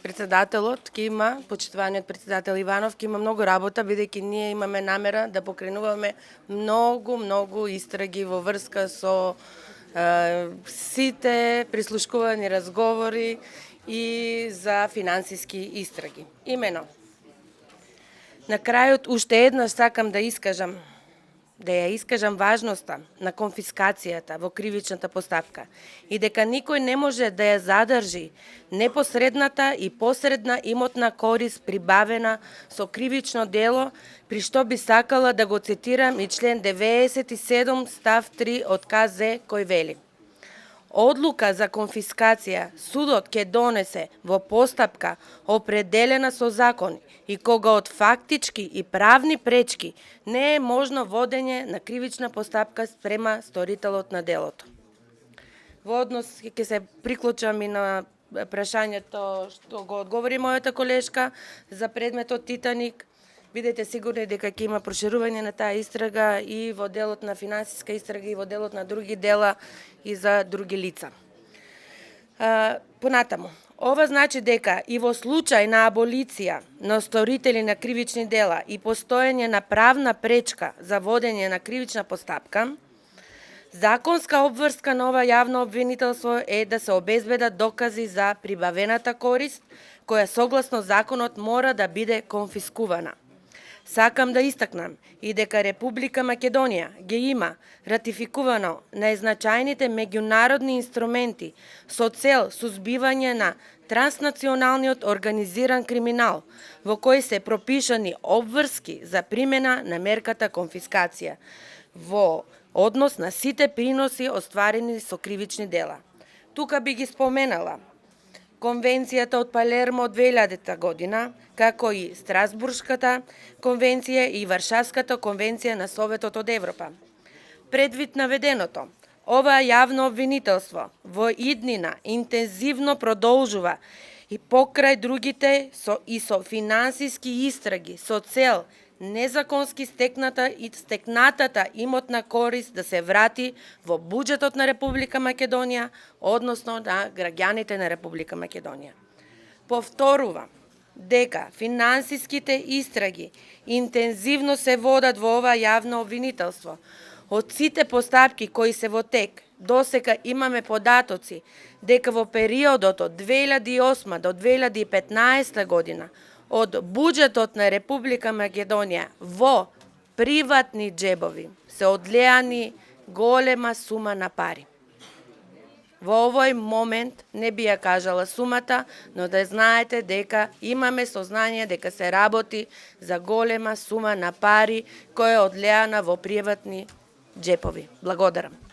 председателот ќе има, почитуваниот председател Иванов, ќе има многу работа, бидејќи ние имаме намера да покренуваме многу истраги во врска со сите прислушкувани разговори и за финансиски истраги. Имено, на крајот уште еднаш сакам да ја искажам важноста на конфискацијата во кривичната постапка и дека никој не може да ја задржи непосредната и посредна имотна корист прибавена со кривично дело, при што би сакала да го цитирам и член 97 став 3 од КЗ кој вели: Одлука за конфискација судот ќе донесе во постапка определена со закон и кога од фактички и правни пречки не е можно водење на кривична постапка спрема сторителот на делото. Во однос ќе се приклучам и на прашањето што го одговори мојата колешка за предметот Титаник. Бидете сигурни дека ќе има проширување на таа истрага и во делот на финансиска истрага и во делот на други дела и за други лица. Понатаму, ова значи дека и во случај на аболиција на сторители на кривични дела и постоење на правна пречка за водење на кривична постапка, законска обврска на ова јавно обвинителство е да се обезбедат докази за прибавената корист, која согласно законот мора да биде конфискувана. Сакам да истакнам и дека Република Македонија ги има ратификувано најзначајните меѓународни инструменти со цел сузбивање на транснационалниот организиран криминал, во кој се пропишани обврски за примена на мерката конфискација во однос на сите приноси остварени со кривични дела. Тука би ги споменала Конвенцијата од Палермо од 2000 година, како и Страсбуршката конвенција и Варшавската конвенција на Советот од Европа. Предвид наведеното, ова јавно обвинителство во иднина интензивно продолжува и покрај другите со финансиски истраги со цел незаконски стекнатата имотна корист да се врати во буџетот на Република Македонија, односно на граѓаните на Република Македонија. Повторувам дека финансиските истраги интензивно се водат во ова јавно обвинителство. Од сите постапки кои се во тек, досека имаме податоци дека во периодот од 2008 до 2015 година од буџетот на Република Македонија во приватни џебови се одлеани голема сума на пари. Во овој момент не би ја кажала сумата, но да знаете дека имаме сознание дека се работи за голема сума на пари која е одлеана во приватни џепови. Благодарам.